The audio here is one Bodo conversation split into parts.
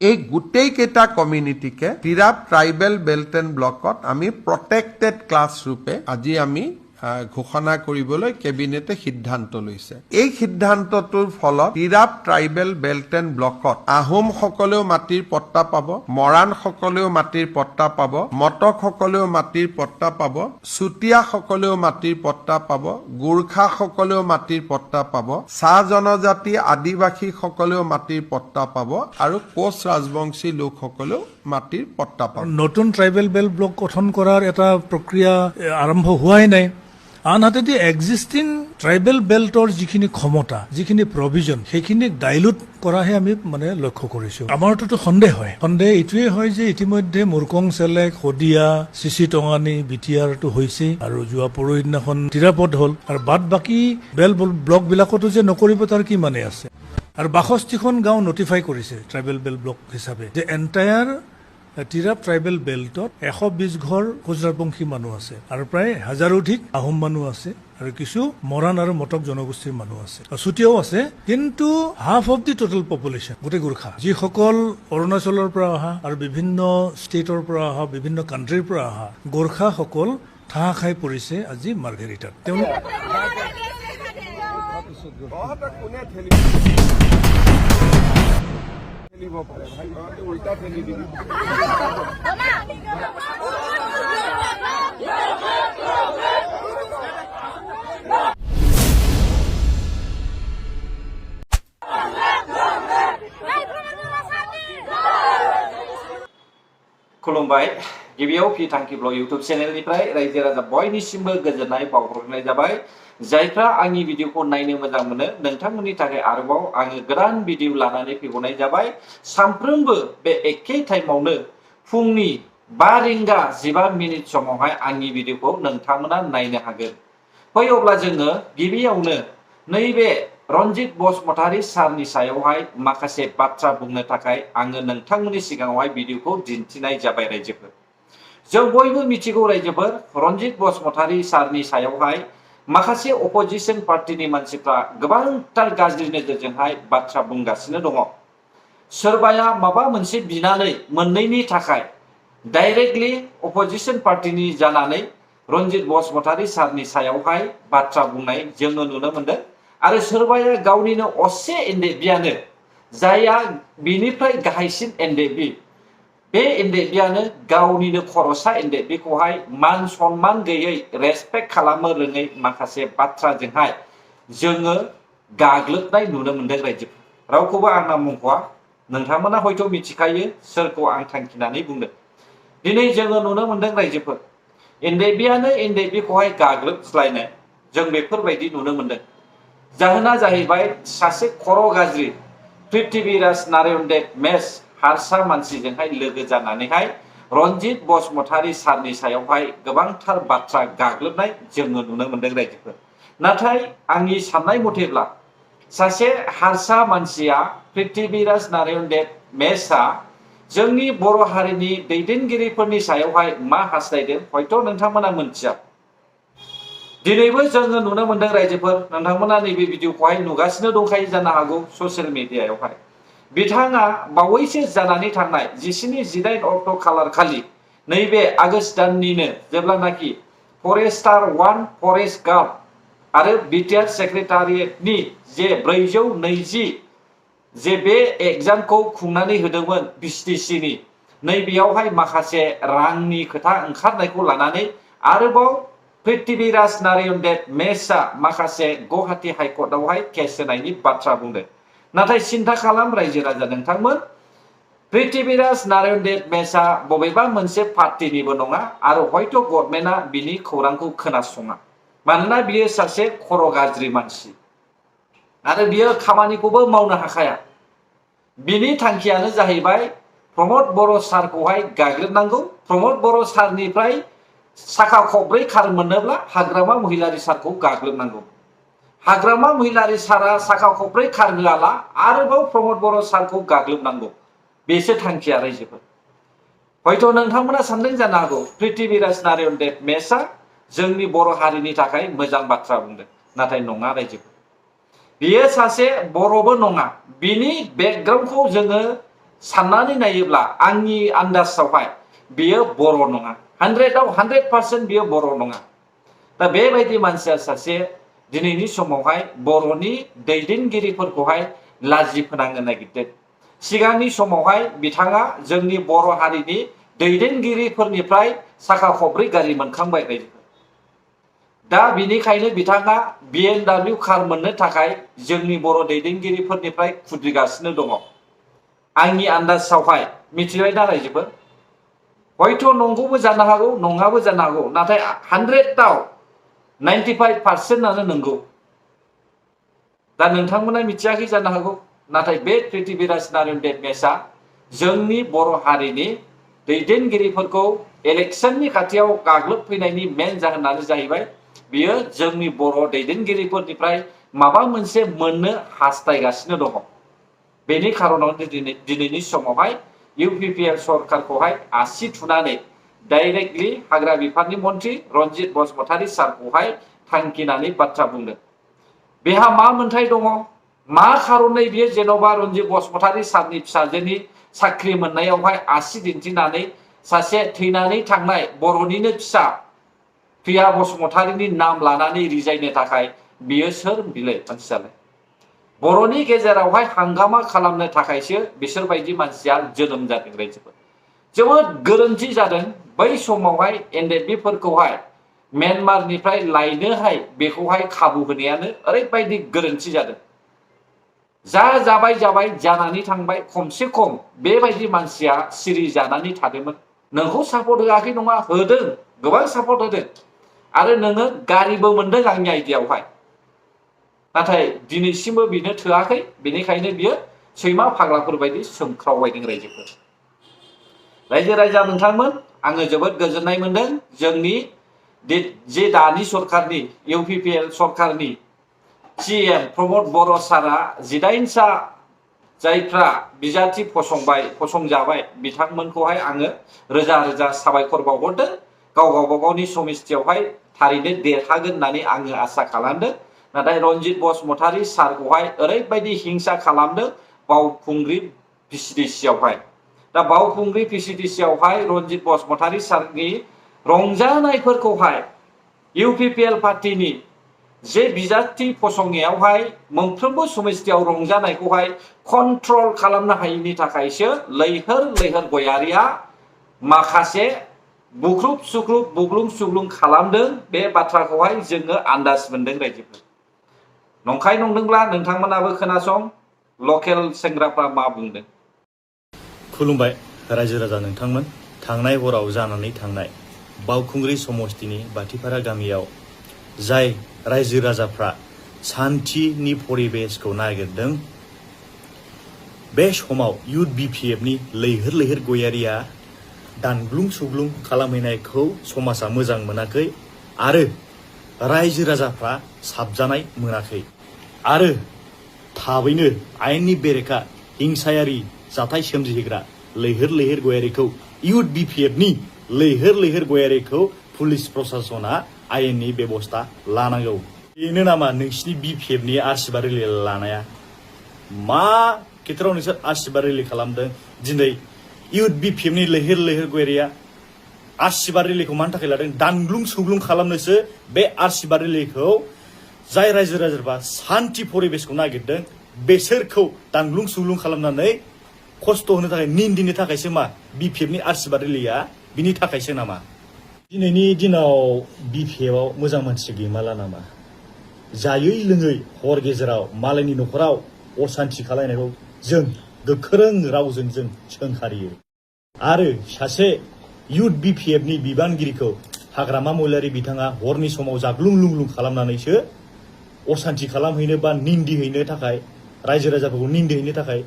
এই গোটেই কেইটা কমিউনিটিকে তিৰাপ ট্ৰাইবেল বেল্ট এণ্ড ব্লকত আমি প্ৰটেক্টেড ক্লাছ ৰূপে আজি আমি ঘোষণা কৰিবলৈ কেবিনেটে সিদ্ধান্ত লৈছে। এই সিদ্ধান্তটোৰ ফলত তিৰাপ ট্ৰাইবেল বেল্ট এণ্ড ব্লকত আহোমসকলেও মাটিৰ পট্টা পাব, মৰাণসকলেও মাটিৰ পট্টা পাব, মটকসকলেও মাটিৰ পট্টা পাব, চুতীয়াসকলেও মাটিৰ পট্টা পাব, গোৰ্খাসকলেও মাটিৰ পট্টা পাব, চাহ জনজাতি আদিবাসীসকলেও মাটিৰ পট্টা পাব আৰু কোচ ৰাজবংশী লোকসকলেও মাটিৰ পট্টা পাব। নতুন ট্ৰাইবেল বেল্ট ব্লক গঠন কৰাৰ এটা প্ৰক্ৰিয়া আৰম্ভ হোৱাই নাই। আনহাতে এক্সিষ্টিং ট্ৰাইবেল বেল্টৰ যিখিনি ক্ষমতা, যিখিনি প্ৰভিজন, সেইখিনিক ডাইলুট কৰাহে আমি লক্ষ্য কৰিছো। আমাৰতো সন্দেহ এইটোৱে হয় যে ইতিমধ্যে মুৰকং চেলেক, শদিয়া, চিচি টঙানী, বিটিয়াৰটো হৈছে আৰু যোৱা পৰহিদিনাখন তিৰাপত হ'ল, আৰু বাদ বাকী ব্লক বিলাকতো যে নকৰিব তাৰ কি মানে আছে। আৰু 62খন গাঁও নটিফাই কৰিছে ট্ৰাইবেল বেল্ট ব্লক হিচাপে যে এণ্টায়াৰ তিৰাপ ট্ৰাইবেল বেল্টত 120 ঘৰ কোচ ৰাজবংশী মানুহ আছে আৰু প্ৰায় 1000 অধিক আহোম মানুহ আছে আৰু কিছু মৰাণ আৰু মটক জনগোষ্ঠীৰ মানুহ আছে, চুতীয়াও আছে। কিন্তু half of the total population গোটেই গোৰ্খা, যিসকল অৰুণাচলৰ পৰা অহা আৰু বিভিন্ন ষ্টেটৰ পৰা অহা, বিভিন্ন কাণ্ট্ৰিৰ পৰা অহা গোৰ্খাসকল ঠাহ খাই পৰিছে আজি মাৰ্ঘেৰিটাত। তেওঁলোক खुलुमबाय। गिबियाव पि थांखि ब्लग इउटुब चेनेलनिफ्राय रायजो राजा बयनिसिमबो गोजोननाय बावहरनाय जाबाय। जायफ्रा आंनि भिडिअखौ नायनो मोजां मोनो नोंथांमोननि थाखाय आरोबाव आङो गोदान भिडिअ लानानै फैबावनाय जाबाय। सानफ्रोमबो बे एखे टाइमावनो फुंनि 5 रिंगा 15 मिनिट समावहाय आंनि भिडिअखौ नोंथांमोना नायनो हागोन। फै अब्ला जोङो गिबियावनो नैबे रन्जित बसुमतारी सारनि सायावहाय माखासे बाथ्रा बुंनो थाखाय आङो नोंथांमोननि सिगाङावहाय भिडिअखौ दिन्थिनाय जाबाय। रायजोफोर, जों बयबो मिथिगौ रायजोफोर, रन्जित बसुमतारी सारनि सायावहाय माखासे अपोजिशन पार्टीनि मानसिफ्रा गोबांथार गाज्रि नोजोरजोंहाय बाथ्रा बुंगासिनो दङ। सोरबाया माबा मोनसे बिनानै मोननैनि थाखाय डाइरेक्टलि अपोजिशन पार्टीनि जानानै रन्जित बसुमतारी सारनि सायावहाय बाथ्रा बुंनाय जोङो नुनो मोनदों। आरो सोरबाया गावनिनो असे एनडेबियानो, जायहा बिनिफ्राय गाहायसिन एनडेबि, बे एनडेबियानो गावनिनो खर'सा एनडेबिखौहाय मान सन्मान गैयै, रेसपेक्ट खालामनो रोङै माखासे बाथ्राजोंहाय जोङो गाग्लोबनाय नुनो मोनदों। रायजोफोर, रावखौबो आं नाम मुंख'आ, नोंथांमोना हयथ' मिथिखायो सोरखौ आं थांखिनानै बुंदों। दिनै जोङो नुनो मोनदों रायजोफोर, एनडेबियानो एनडेबिखौहाय गाग्लोबज्लायनाय जों बेफोरबायदि नुनो मोनदों। जाहोना जाहैबाय सासे खर' गाज्रि पृथ्वीराज नारायण देब मेस हारसा मानसिजोंहाय लोगो जानानैहाय रन्जित बसुमतारी सारनि सायावहाय गोबांथार बाथ्रा गाग्लोबनाय जोङो नुनो मोनदों रायजोफोर। नाथाय आंनि साननाय मथेब्ला सासे हारसा मानसिया पृथ्वीराज नारायण देब मेसआ जोंनि बर' हारिनि दैदेनगिरिफोरनि सायावहाय मा हास्थायदों हयथ' नोंथांमोना मोनथिया। दिनैबो जोङो नुनो मोनदों रायजोफोर, नोंथांमोना नैबे भिडिअखौहाय नुगासिनो दंखायो जानो हागौ ससियेल मिडियायावहाय। बिथाङा बावैसो जानानै थांनाय 17-18 अक्ट' खालार खालि नैबे आगष्ट दाननिनो जेब्लानाखि फरेस्टार 1 फरेस्ट गार्ड आरो बिटिआर सेक्रेटारियेटनि जे 420 जे बे एग्जामखौ खुंनानै होदोंमोन बिटिसिनि, नैबेयावहाय माखासे रांनि खोथा ओंखारनायखौ लानानै आरोबाव पृथ्वीराज नारायण देब मेसआ माखासे गुवाहाटी हाइकर्टआवहाय केस होनायनि बाथ्रा बुंदों। नाथाय सिन्था खालाम रायजो राजा नोंथांमोन, पृथ्वीराज नारायण देब मेसआ बबेबा मोनसे पार्टीनिबो नङा आरो हयथ' गभर्नमेन्टआ बिनि खौरांखौ खोनासङा। मानोना बियो सासे खर' गाज्रि मानसि आरो बियो खामानिखौबो मावनो हाखाया। बिनि थांखियानो जाहैबाय प्रमद बर' सारखौहाय गाग्लोबनांगौ। प्रमद बर' सारनिफ्राय साखा खबब्रै खार मोनोब्ला हाग्रामा महिलारि सारखौ गाग्लोबनांगौ। हाग्रामा महिलारि सारा साखा खबब्रै खार होआला आरोबाव प्रमद बर' सारखौ गाग्लोबनांगौ। बेसो थांखिया रायजोफोर। हयथ' नोंथांमोना सानदों जानो हागौ पृथ्वीराज नारायण देब मेसआ जोंनि बर' हारिनि थाखाय मोजां बाथ्रा बुंदों। नाथाय नङा रायजोफोर, बियो सासे बर'बो नङा। बिनि बेकग्राउन्डखौ जोङो साननानै नायोब्ला आंनि आन्दाजावहाय बियो बर' नङा 100आव 100% बियो बर' नङा दा बेबायदि मानसिया सासे दिनैनि समावहाय बर'नि दैदेनगिरिफोरखौहाय लाजि फोनांनो नागिरदों सिगांनि समावहाय बिथाङा जोंनि बर' हारिनि दैदेनगिरिफोरनिफ्राय साखा खब्रै गारि मोनखांबाय दा बिनिखायनो बिथाङा BMW कार मोननो थाखाय जोंनि बर' दैदेनगिरिफोरनिफ्राय खुद्रिगासिनो दङ आंनि आन्दाजावहाय मिथिबाय दा रायजोफोर हयथ' नंगौबो जानो हागौ नङाबो जानो हागौ नाथाय 100आव 95%आनो नंगौ दा नोंथांमोना मिथियाखै जानो हागौ नाथाय बे पृथ्वीराज नारायण देबमेसआ जोंनि बर' हारिनि दैदेनगिरिफोरखौ इलेक्शननि खाथियाव गाग्लोबफैनायनि मेन जाहोनानो जाहैबाय बियो जोंनि बर' दैदेनगिरिफोरनिफ्राय माबा मोनसे मोननो हास्थायगासिनो दङ बेनि खारनावनो दिनैनि समावहाय UPPL सरकारखौहाय आसि थुनानै डाइरेक्टलि हाग्रा बिफाननि मन्त्रि रन्जित बसुमतारी सारखौहाय थांखिनानै बाथ्रा बुंदों बेहा मा मोन्थाय दङ मा खारनै बियो जेन'बा रन्जित बसुमतारी सारनि फिसाजोनि साख्रि मोननायावहाय आसि दिन्थिनानै सासे थैनानै थांनाय बर'निनो फिसा प्रिया बसुमतारीनि नाम लानानै रिजायनो थाखाय बियो सोर बिलाय मानसियालाय बर'नि गेजेरावहाय हांगामा खालामनो थाखायसो बिसोरबायदि मानसिया जोनोम जादों रायजोफोर जोबोद गोरोन्थि जादों बै समावहाय NDFB-फोरखौहाय म्यानमारनिफ्राय लायनोहाय बेखौहाय खाबु होनायानो ओरैबायदि गोरोन्थि जादों जा जाबाय जानानै थांबाय खमसे खम बेबायदि मानसिया सिरि जानानै थादोंमोन नोंखौ सापर्ट होआखै नङा होदों गोबां सापर्ट होदों आरो नोङो गारिबो मोनदों आंनि आइडियावहाय नाथाय दिनैसिमबो बिनो थोआखै बेनिखायनो बियो सैमा फाग्लाफोर बायदि सोमख्रावबायदों रायजोफोर रायजो राजा नोंथांमोन आङो जोबोद गोजोननाय मोनदों जोंनि जे दानि सरकारनि UPPL सरकारनि CM प्रमद बर' सारा 18सा जायफ्रा बिजाथि फसंजाबाय बिथांमोनखौहाय आङो रोजा रोजा साबायखर बावहरदों गावबा गावनि समिस्थियावहाय थारैनो देरहागोन होननानै आङो आसा खालामदों नाथाय रन्जित बसुमतारी सारखौहाय ओरैबायदि हिंसा खालामदों बावखुंग्रि PCDC-आवहाय दा बावखुंग्रि PCDC-आवहाय रन्जित बसुमतारी सारनि रंजानायफोरखौहाय UPPL पार्टीनि जे बिजाथि फसंनायावहाय मोनफ्रोमबो समिस्थियाव रंजानायखौहाय कन्ट्रल खालामनो हायैनि थाखायसो लैहोर गयारिया माखासे बुख्रुब सुख्रुब बुग्लुं सुग्लुं खालामदों बे बाथ्राखौहाय जोङो आन्दाज मोनदों रायजोफोर नंखाय नंदोंब्ला नोंथांमोनाबो खोनासं लकेल सेंग्राफ्रा मा बुंदों खुलुमबाय रायजो राजा नोंथांमोन थांनाय हराव जानानै थांनाय बावखुंग्रि समस्तिनि बाथिपारा गामियाव जाय रायजो राजाफ्रा सान्थिनि परिबेसखौ नागिरदों बे समाव UPPFनि लैहोर गयारिया दानग्लुं सुग्लुं खालामहैनायखौ समाजा मोजां मोनाखै आरो रायजो राजाफ्रा साबजानाय मोनाखै आरो थाबैनो आयेननि बेरेखा हिंसायारि जाथाय सोमजिहोग्रा लैहोर गयारिखौ UPPFनि लैहोर गयारिखौ पुलिस प्रशासना आयेननि बेबस्था लानांगौ बेनो नामा नोंसिनि BPFनि आरसिबा रिलि लानाया मा खेथ्राव नोंसोर आरसिबा रिलि खालामदों दिनै UPPFनि लैहोर गयारिया आरसिबा रिलिखौ मानि थाखाय लादों दानग्लुं सुग्लुं खालामनोसो बे आरसिबा रिलिखौ जाय रायजो राजाफ्रा सान्थि परिबेसखौ नागिरदों बेसोरखौ दानग्लुं सुग्लुं खालामनानै खस्थ' होनो थाखाय निन्दिनो थाखायसो मा BPFनि आरसिबा रिलिया बिनि थाखायसो नामा दिनैनि दिनाव BPFआव मोजां मानसि गैमाला नामा जायै लोङै हर गेजेराव मालायनि न'खराव असान्थि खालायनायखौ जों गोख्रों रावजों जों सोंखारियो आरो सासे UPPFनि बिबानगिरिखौ हाग्रामा महिलारि बिथाङा हरनि समाव जाग्लुं लुंग्लुं खालामनानैसो असान्थि खालामहैनो बा निन्दिहैनो थाखाय रायजो राजाफोरखौ निन्दिहैनो थाखाय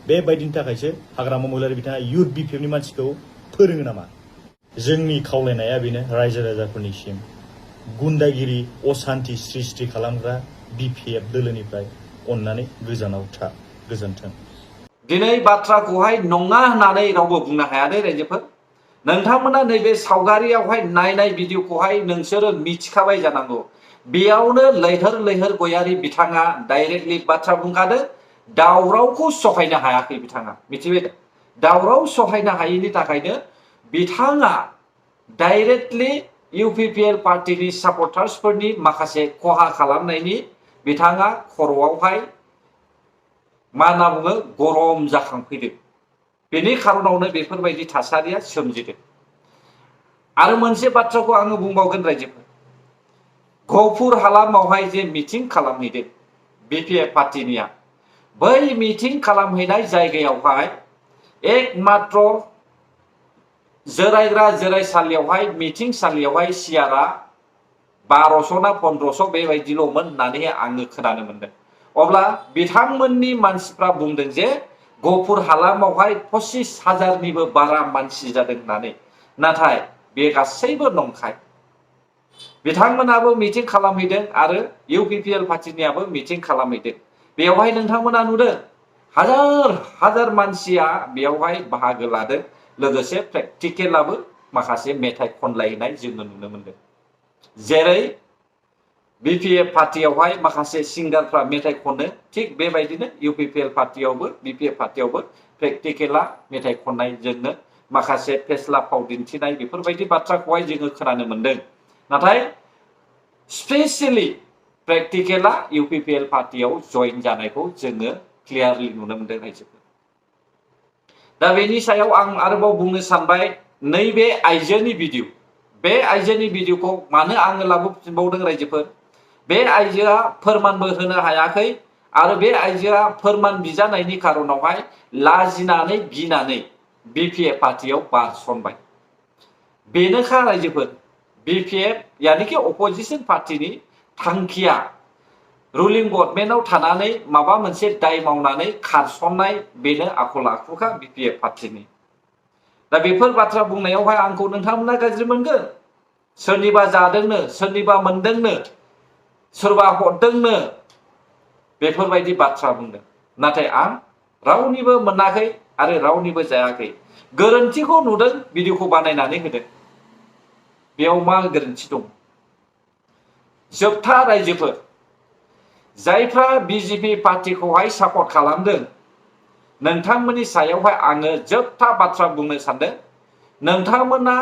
बेबायदिनि थाखायसो हाग्रामा महिलारि बिथाङा UPPFनि मानसिखौ फोरोङो नामा जोंनि खावलायनाया बेनो रायजो राजाफोरनिसिम गुन्दागिरि असान्थि सृष्टि खालामग्रा BPF दोलोनिफ्राय अननानै गोजानाव था गोजोन्थों दिनै बाथ्राखौहाय नङा होननानै रावबो बुंनो हाया दे रायजोफोर नोंथांमोना नैबे सावगारियावहाय नायनाय भिडिअखौहाय नोंसोरो मिथिखाबाय जानांगौ बेयावनो लैहोर गयारि बिथाङा डाइरेक्टलि बाथ्रा बुंखादों दावरावखौ सहायनो हायाखै बिथाङा मिथिबाय दावराव सहायनो हायैनि थाखायनो बिथाङा डाइरेक्टलि इउपिपिएल पार्टीनि सापर्टार्सफोरनि माखासे खहा खालामनायनि बिथाङा खर'आवहाय मा होनना बुङो गरम जाखांफैदों। बेनि खारनावनो बेफोरबायदि थासारिया सोमजिदों। आरो मोनसे बाथ्राखौ आङो बुंबावगोन रायजोफोर, गहपुर हालामावहाय जे मिटिं खालामहैदों बिपिएफ पार्टीनिया, बै मिटिं खालामहैनाय जायगायावहाय एकमात्र जिरायग्रा जिरायसालियावहाय मिटिंसालियावहाय सियारा 1200 ना 1500 बेबायदिल'मोन होननानै आङो खोनानो मोनदों। अब्ला बिथांमोननि मानसिफ्रा बुंदों जे गहपुर हालामावहाय 25,000निबो बारा मानसि जादों होननानै। नाथाय बे गासैबो नंखाय। बिथांमोनाबो मिटिं खालामहैदों आरो इउपिपिएल पार्टीनियाबो मिटिं खालामहैदों। बेयावहाय नोंथांमोना नुदों हाजार हाजार मानसिया बेयावहाय बाहागो लादों। लोगोसे प्रेक्टिकेलाबो माखासे मेथाइ खनलायनाय जोङो नुनो मोनदों। जेरै बिपिएफ पार्टीयावहाय माखासे सिंगारफ्रा मेथाइ खनो, थिग बेबायदिनो इउपिपिएल पार्टीयावबो बिपिएफ पार्टीयावबो प्रेक्टिकेला मेथाइ खननायजोंनो माखासे फेस्ला फाव दिन्थिनाय बेफोरबायदि बाथ्राखौहाय जोङो खोनानो मोनदों। नाथाय स्पेसियेलि प्रेक्टिकेला इउपिपिएल पार्टीयाव जइन जानायखौ जोङो क्लियारलि नुनो मोनदों रायजोफोर। दा बेनि सायाव आं आरोबाव बुंनो सानबाय, नैबे आइजोनि भिडिअ, बे आइजोनि भिडिअखौ मानो आङो लाबोफिनबावदों रायजोफोर, बे आइजोआ फोरमानबो होनो हायाखै आरो बे आइजोआ फोरमान बिजानायनि खारनावहाय लाजिनानै गिनानै बिपिएफ पार्टीयाव बारसनबाय। बेनोखा रायजोफोर, बिपिएफ यानिखि अपोजिशन पार्टीनि थांखिया रुलिं गभर्नमेन्टआव थानानै माबा मोनसे दाय मावनानै खारसननाय, बेनो आखल आखुखा बिपिएफ पार्टीनि। दा बेफोर बाथ्रा बुंनायावहाय आंखौ नोंथांमोना गाज्रि मोनगोन। सोरनिबा जादोंनो, सोरनिबा मोनदोंनो, सोरबा हरदोंनो बेफोरबायदि बाथ्रा बुंदों। नाथाय आं रावनिबो मोनाखै आरो रावनिबो जायाखै। गोरोन्थिखौ नुदों, भिडिअखौ बानायनानै होदों। बेयाव मा गोरोन्थि दं? जोबथा रायजोफोर, जायफ्रा बिजेपि पार्टीखौहाय सापर्ट खालामदों, नोंथांमोननि सायावहाय आङो जोबथा बाथ्रा बुंनो सानदों। नोंथांमोना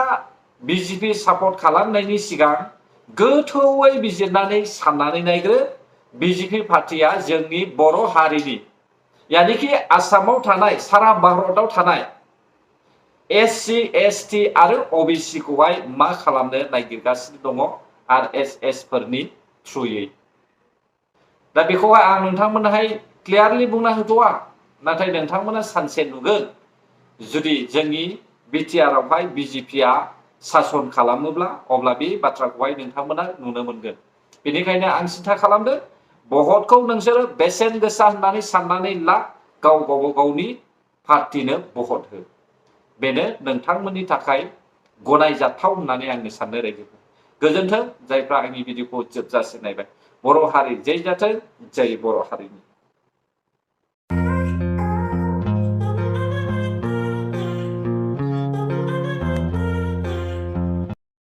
बिजेपि सापर्ट खालामनायनि सिगां गोथौयै बिजिरनानै साननानै नायग्रो। बिजेपि पार्टीया जोंनि बर' हारिनि, यानिखि आसामाव थानाय, सारा भारतआव थानाय एससि एसटि आरो अबिसि खौहाय मा खालामनो नागिरगासिनो दङ आरएसएस फोरनि थ्रुयै। दा बेखौहाय आं नोंथांमोनहाय क्लियारलि बुंना होथ'आ, नाथाय नोंथांमोना सानसे नुगोन जुदि जोंनि बिटिआरआवहाय बिजेपिआ सासन खालामोब्ला, अब्ला बे बाथ्राखौहाय नोंथांमोना नुनो मोनगोन। बेनिखायनो आं सिन्था खालामदों, भटखौ नोंसोरो बेसेन गोसा होननानै साननानै ला, गाव गावनि पार्टीनो भट हो। बेनो नोंथांमोननि थाखाय गनायजाथाव होननानै आङो साननो रायजोफोर। गोजोन्थों जायफ्रा आंनि भिडिअखौ जोबजासिम नायबाय। बर' हारि जै जाथों, जै बर' हारिनि।